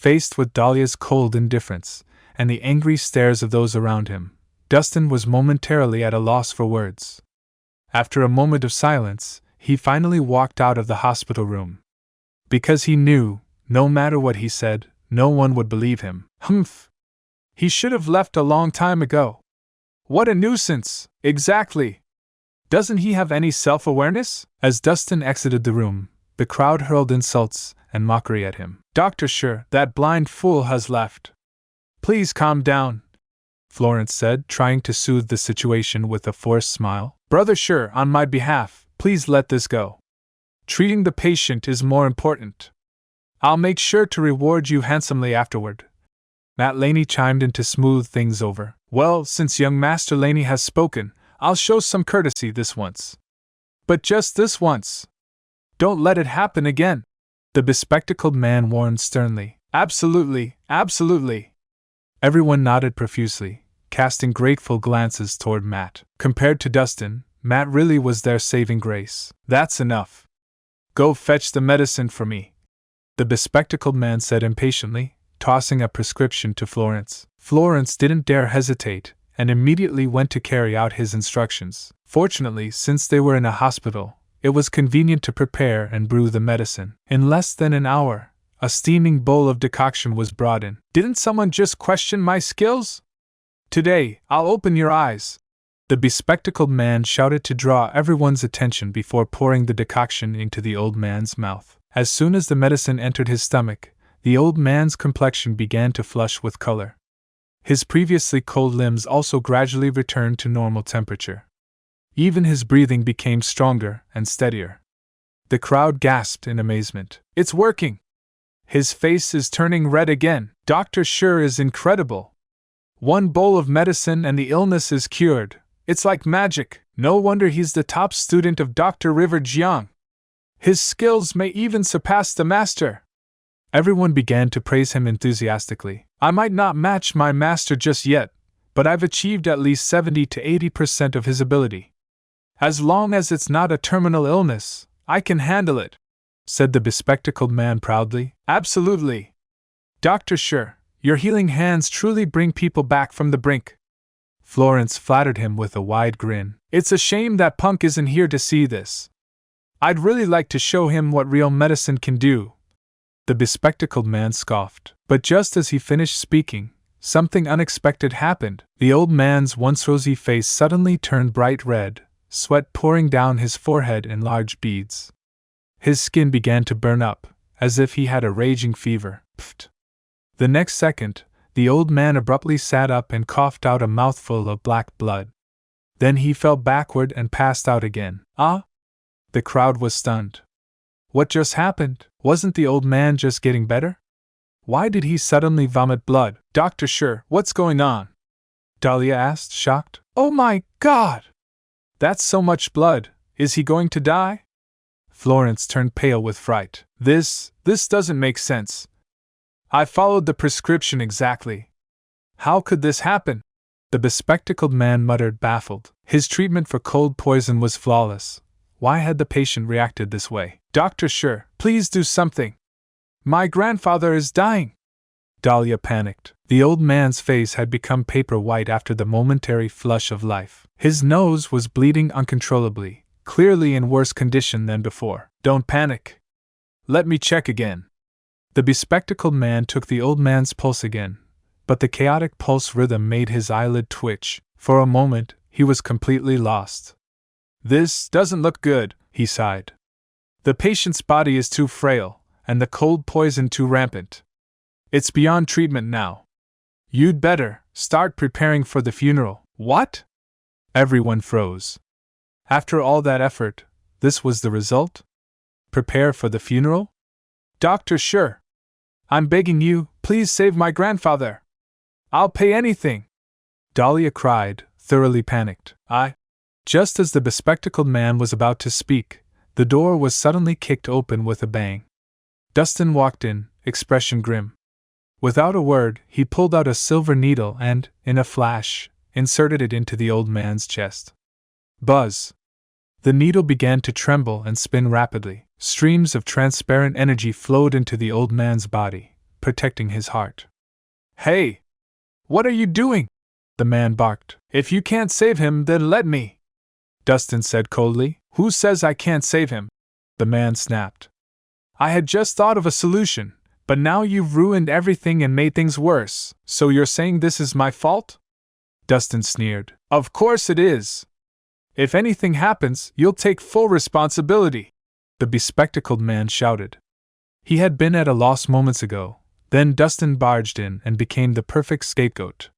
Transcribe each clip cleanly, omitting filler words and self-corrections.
Faced with Dahlia's cold indifference and the angry stares of those around him, Dustin was momentarily at a loss for words. After a moment of silence, he finally walked out of the hospital room. Because he knew, no matter what he said, no one would believe him. Humph! He should have left a long time ago. What a nuisance, exactly! Doesn't he have any self-awareness? As Dustin exited the room, the crowd hurled insults and mockery at him. Dr. Sure, that blind fool has left. Please calm down, Florence said, trying to soothe the situation with a forced smile. Brother Sure, on my behalf, please let this go. Treating the patient is more important. I'll make sure to reward you handsomely afterward. Matt Laney chimed in to smooth things over. Well, since young Master Laney has spoken, I'll show some courtesy this once. But just this once. Don't let it happen again, the bespectacled man warned sternly. Absolutely, absolutely. Everyone nodded profusely, casting grateful glances toward Matt. Compared to Dustin, Matt really was their saving grace. That's enough. Go fetch the medicine for me, the bespectacled man said impatiently, tossing a prescription to Florence. Florence didn't dare hesitate, and immediately went to carry out his instructions. Fortunately, since they were in a hospital, it was convenient to prepare and brew the medicine. In less than an hour, a steaming bowl of decoction was brought in. Didn't someone just question my skills? Today, I'll open your eyes, the bespectacled man shouted to draw everyone's attention before pouring the decoction into the old man's mouth. As soon as the medicine entered his stomach, the old man's complexion began to flush with color. His previously cold limbs also gradually returned to normal temperature. Even his breathing became stronger and steadier. The crowd gasped in amazement. It's working! His face is turning red again. Dr. Sure is incredible. One bowl of medicine and the illness is cured. It's like magic. No wonder he's the top student of Dr. River Jiang. His skills may even surpass the master. Everyone began to praise him enthusiastically. I might not match my master just yet, but I've achieved at least 70 to 80% of his ability. As long as it's not a terminal illness, I can handle it, said the bespectacled man proudly. Absolutely. Dr. Sure, your healing hands truly bring people back from the brink. Florence flattered him with a wide grin. It's a shame that punk isn't here to see this. I'd really like to show him what real medicine can do. The bespectacled man scoffed. But just as he finished speaking, something unexpected happened. The old man's once rosy face suddenly turned bright red, sweat pouring down his forehead in large beads. His skin began to burn up, as if he had a raging fever. Pfft. The next second, the old man abruptly sat up and coughed out a mouthful of black blood. Then he fell backward and passed out again. Ah! The crowd was stunned. What just happened? Wasn't the old man just getting better? Why did he suddenly vomit blood? Dr. Sure, what's going on? Dahlia asked, shocked. Oh my God! That's so much blood. Is he going to die? Florence turned pale with fright. This doesn't make sense. I followed the prescription exactly. How could this happen? The bespectacled man muttered, baffled. His treatment for cold poison was flawless. Why had the patient reacted this way? Dr. Sure, please do something. My grandfather is dying. Dahlia panicked. The old man's face had become paper white after the momentary flush of life. His nose was bleeding uncontrollably, clearly in worse condition than before. Don't panic. Let me check again. The bespectacled man took the old man's pulse again, but the chaotic pulse rhythm made his eyelid twitch. For a moment, he was completely lost. This doesn't look good, he sighed. The patient's body is too frail, and the cold poison too rampant. It's beyond treatment now. You'd better start preparing for the funeral. What? Everyone froze. After all that effort, this was the result? Prepare for the funeral? Dr. Sure. I'm begging you, please save my grandfather. I'll pay anything. Dahlia cried, thoroughly panicked. Just as the bespectacled man was about to speak, the door was suddenly kicked open with a bang. Dustin walked in, expression grim. Without a word, he pulled out a silver needle and, in a flash, inserted it into the old man's chest. Buzz! The needle began to tremble and spin rapidly. Streams of transparent energy flowed into the old man's body, protecting his heart. Hey! What are you doing? The man barked. If you can't save him, then let me. Dustin said coldly. Who says I can't save him? The man snapped. I had just thought of a solution, but now you've ruined everything and made things worse, so you're saying this is my fault? Dustin sneered. Of course it is. If anything happens, you'll take full responsibility, the bespectacled man shouted. He had been at a loss moments ago. Then Dustin barged in and became the perfect scapegoat.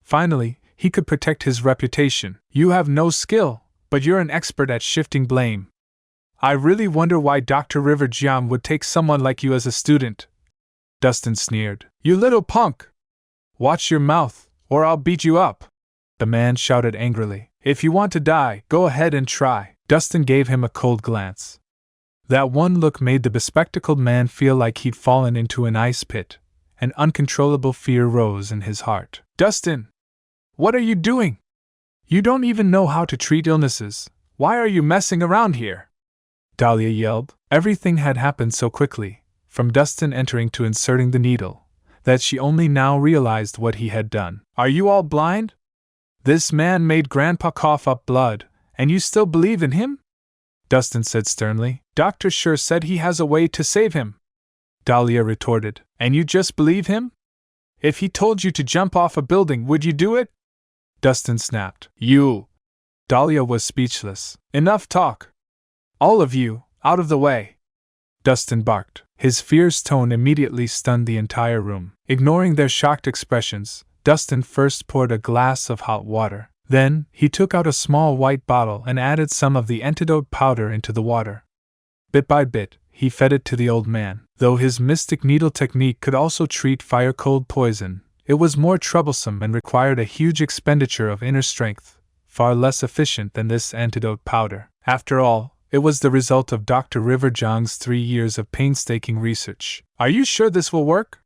Finally, he could protect his reputation. You have no skill, but you're an expert at shifting blame. I really wonder why Dr. River Jiang would take someone like you as a student. Dustin sneered. You little punk! Watch your mouth, or I'll beat you up, the man shouted angrily. If you want to die, go ahead and try. Dustin gave him a cold glance. That one look made the bespectacled man feel like he'd fallen into an ice pit. An uncontrollable fear rose in his heart. Dustin! What are you doing? You don't even know how to treat illnesses. Why are you messing around here? Dahlia yelled. Everything had happened so quickly, from Dustin entering to inserting the needle, that she only now realized what he had done. Are you all blind? This man made Grandpa cough up blood, and you still believe in him? Dustin said sternly. Dr. Sure said he has a way to save him. Dahlia retorted. And you just believe him? If he told you to jump off a building, would you do it? Dustin snapped. You! Dahlia was speechless. Enough talk! All of you, out of the way! Dustin barked. His fierce tone immediately stunned the entire room. Ignoring their shocked expressions, Dustin first poured a glass of hot water. Then, he took out a small white bottle and added some of the antidote powder into the water. Bit by bit, he fed it to the old man. Though his mystic needle technique could also treat fire-cold poison, it was more troublesome and required a huge expenditure of inner strength, far less efficient than this antidote powder. After all, it was the result of Dr. River Jiang's 3 years of painstaking research. Are you sure this will work?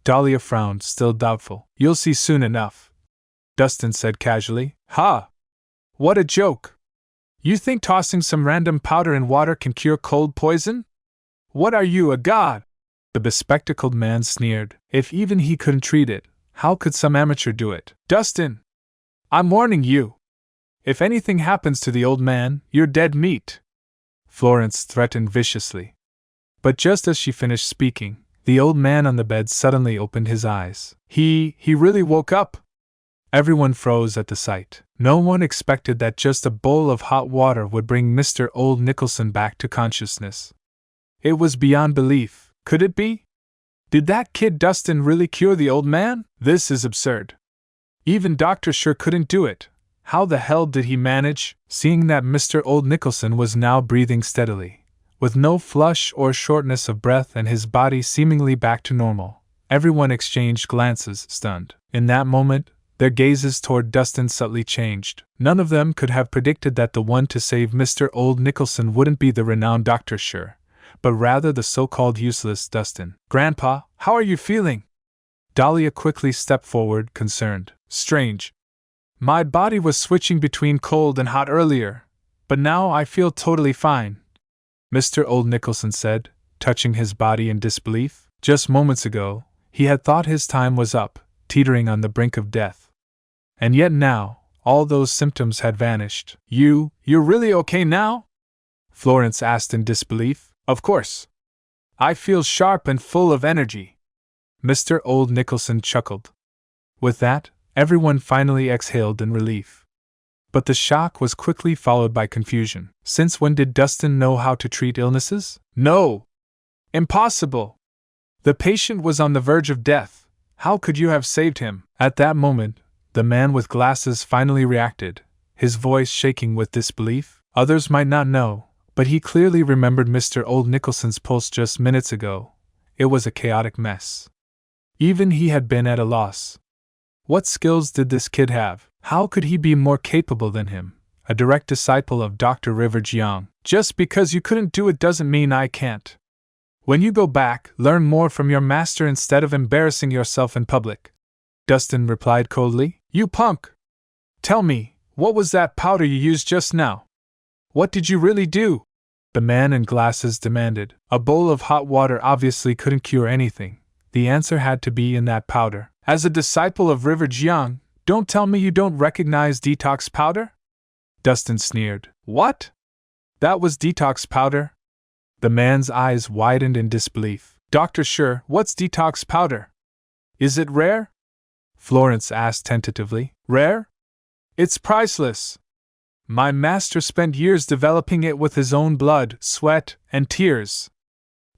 Dahlia frowned, still doubtful. You'll see soon enough, Dustin said casually. Ha! What a joke! You think tossing some random powder in water can cure cold poison? What are you, a god? The bespectacled man sneered. If even he couldn't treat it, how could some amateur do it? Dustin! I'm warning you! If anything happens to the old man, you're dead meat! Florence threatened viciously. But just as she finished speaking, the old man on the bed suddenly opened his eyes. He really woke up? Everyone froze at the sight. No one expected that just a bowl of hot water would bring Mr. Old Nicholson back to consciousness. It was beyond belief. Could it be? Did that kid Dustin really cure the old man? This is absurd. Even Dr. Sure couldn't do it. How the hell did he manage? Seeing that Mr. Old Nicholson was now breathing steadily, with no flush or shortness of breath and his body seemingly back to normal, everyone exchanged glances, stunned. In that moment, their gazes toward Dustin subtly changed. None of them could have predicted that the one to save Mr. Old Nicholson wouldn't be the renowned Dr. Sure, but rather the so-called useless Dustin. Grandpa, how are you feeling? Dahlia quickly stepped forward, concerned. Strange. My body was switching between cold and hot earlier, but now I feel totally fine, Mr. Old Nicholson said, touching his body in disbelief. Just moments ago, he had thought his time was up, teetering on the brink of death. And yet now, all those symptoms had vanished. You're really okay now? Florence asked in disbelief. Of course. I feel sharp and full of energy. Mr. Old Nicholson chuckled. With that, everyone finally exhaled in relief. But the shock was quickly followed by confusion. Since when did Dustin know how to treat illnesses? No! Impossible! The patient was on the verge of death. How could you have saved him? At that moment, the man with glasses finally reacted, his voice shaking with disbelief. Others might not know, but he clearly remembered Mr. Old Nicholson's pulse just minutes ago. It was a chaotic mess. Even he had been at a loss. What skills did this kid have? How could he be more capable than him, a direct disciple of Dr. River Jiang? Just because you couldn't do it doesn't mean I can't. When you go back, learn more from your master instead of embarrassing yourself in public. Dustin replied coldly. You punk! Tell me, what was that powder you used just now? What did you really do? The man in glasses demanded. A bowl of hot water obviously couldn't cure anything. The answer had to be in that powder. As a disciple of River Jiang, don't tell me you don't recognize detox powder? Dustin sneered. What? That was detox powder? The man's eyes widened in disbelief. Dr. Shi, what's detox powder? Is it rare? Florence asked tentatively. Rare? It's priceless. My master spent years developing it with his own blood, sweat, and tears.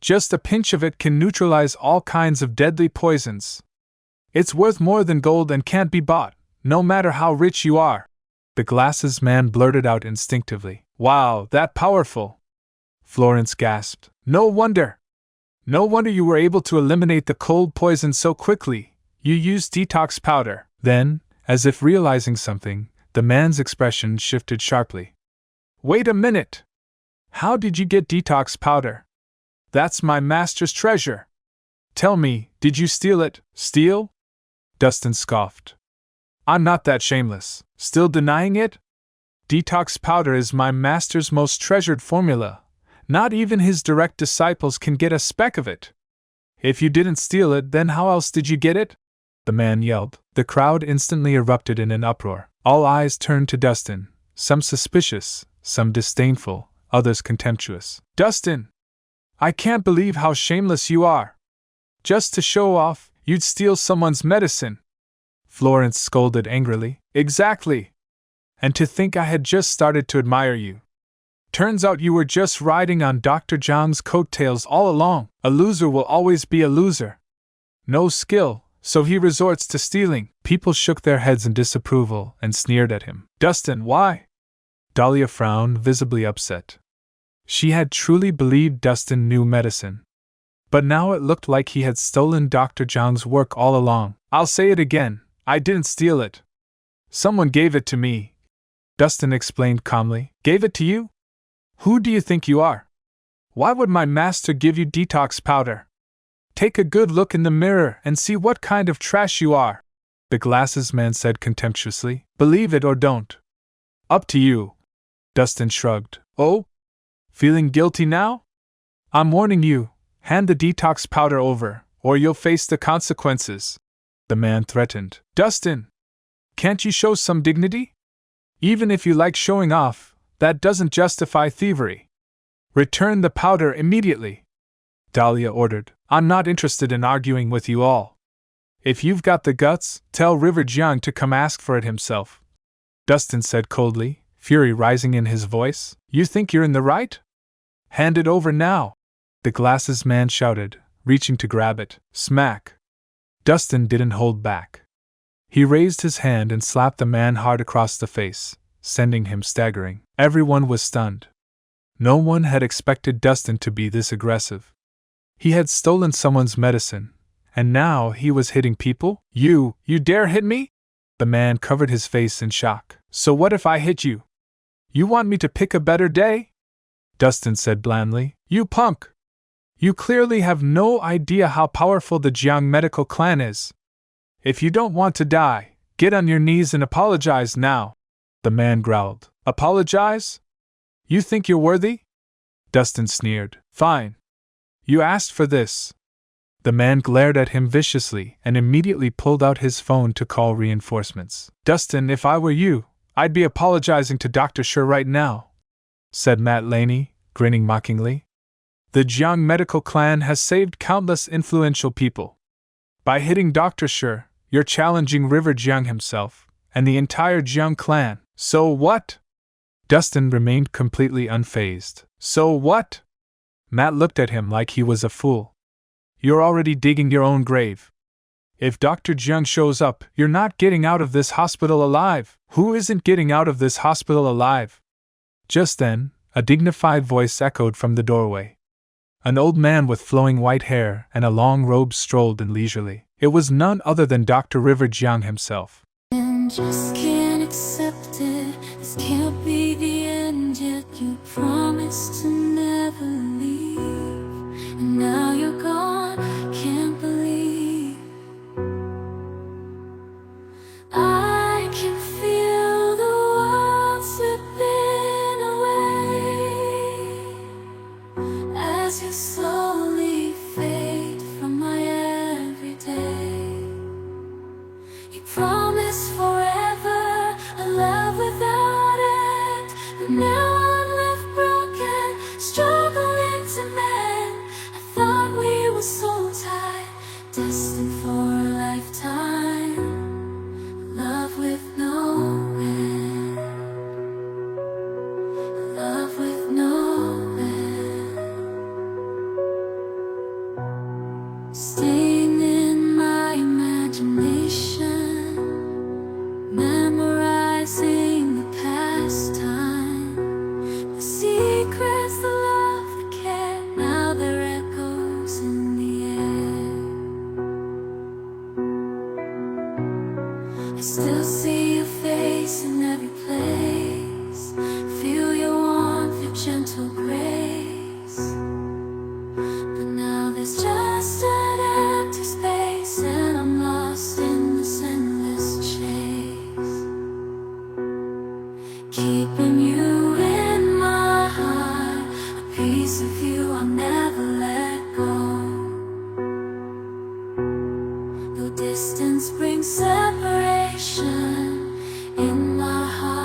Just a pinch of it can neutralize all kinds of deadly poisons. It's worth more than gold and can't be bought, no matter how rich you are. The glasses man blurted out instinctively. Wow, that powerful! Florence gasped. No wonder! No wonder you were able to eliminate the cold poison so quickly. You used detox powder. Then, as if realizing something, the man's expression shifted sharply. Wait a minute! How did you get detox powder? That's my master's treasure. Tell me, did you steal it? Steal? Dustin scoffed. I'm not that shameless. Still denying it? Detox powder is my master's most treasured formula. Not even his direct disciples can get a speck of it. If you didn't steal it, then how else did you get it? The man yelled. The crowd instantly erupted in an uproar. All eyes turned to Dustin, some suspicious, some disdainful, others contemptuous. Dustin! I can't believe how shameless you are. Just to show off, you'd steal someone's medicine. Florence scolded angrily. Exactly. And to think I had just started to admire you. Turns out you were just riding on Dr. Jiang's coattails all along. A loser will always be a loser. No skill, so he resorts to stealing. People shook their heads in disapproval and sneered at him. Dustin, why? Dahlia frowned, visibly upset. She had truly believed Dustin knew medicine. But now it looked like he had stolen Dr. Jiang's work all along. I'll say it again, I didn't steal it. Someone gave it to me. Dustin explained calmly. Gave it to you? Who do you think you are? Why would my master give you detox powder? Take a good look in the mirror and see what kind of trash you are. The glasses man said contemptuously. Believe it or don't. Up to you. Dustin shrugged. Oh? Feeling guilty now? I'm warning you, hand the detox powder over, or you'll face the consequences. The man threatened. Dustin! Can't you show some dignity? Even if you like showing off, that doesn't justify thievery. Return the powder immediately. Dahlia ordered. I'm not interested in arguing with you all. If you've got the guts, tell River Jiang to come ask for it himself. Dustin said coldly, fury rising in his voice. You think you're in the right? Hand it over now. The glasses man shouted, reaching to grab it. Smack. Dustin didn't hold back. He raised his hand and slapped the man hard across the face, sending him staggering. Everyone was stunned. No one had expected Dustin to be this aggressive. He had stolen someone's medicine, and now he was hitting people? You dare hit me? The man covered his face in shock. So what if I hit you? You want me to pick a better day? Dustin said blandly. You punk! You clearly have no idea how powerful the Jiang medical clan is. If you don't want to die, get on your knees and apologize now. The man growled. Apologize? You think you're worthy? Dustin sneered. Fine. You asked for this. The man glared at him viciously and immediately pulled out his phone to call reinforcements. Dustin, if I were you, I'd be apologizing to Dr. Shi right now, said Matt Laney, grinning mockingly. The Jiang medical clan has saved countless influential people. By hitting Dr. Shi, you're challenging River Jiang himself, and the entire Jiang clan. So what? Dustin remained completely unfazed. So what? Matt looked at him like he was a fool. You're already digging your own grave. If Dr. Jiang shows up, you're not getting out of this hospital alive. Who isn't getting out of this hospital alive? Just then, a dignified voice echoed from the doorway. An old man with flowing white hair and a long robe strolled in leisurely. It was none other than Dr. River Jiang himself. And just can't accept it. This can't be the end yet. You promised to never leave, and now you're gone. Can't believe I can feel the world slipping away as you slowly fade from my every promised forever, a love without end. But now I'm left broken, struggling to mend. I thought we were so tied, destined for a lifetime, love with no end, love with no end. Staying in my imagination, memorizing the past time, the secrets, the love, the care. Now they're echoes in the air. I still see your face in every place, feel your warmth, your gentle grace. But now there's just an empty space, and I'm lost in this endless chase. Keeping you in my heart, a piece of you I'll never let go. Though distance brings separation, in my heart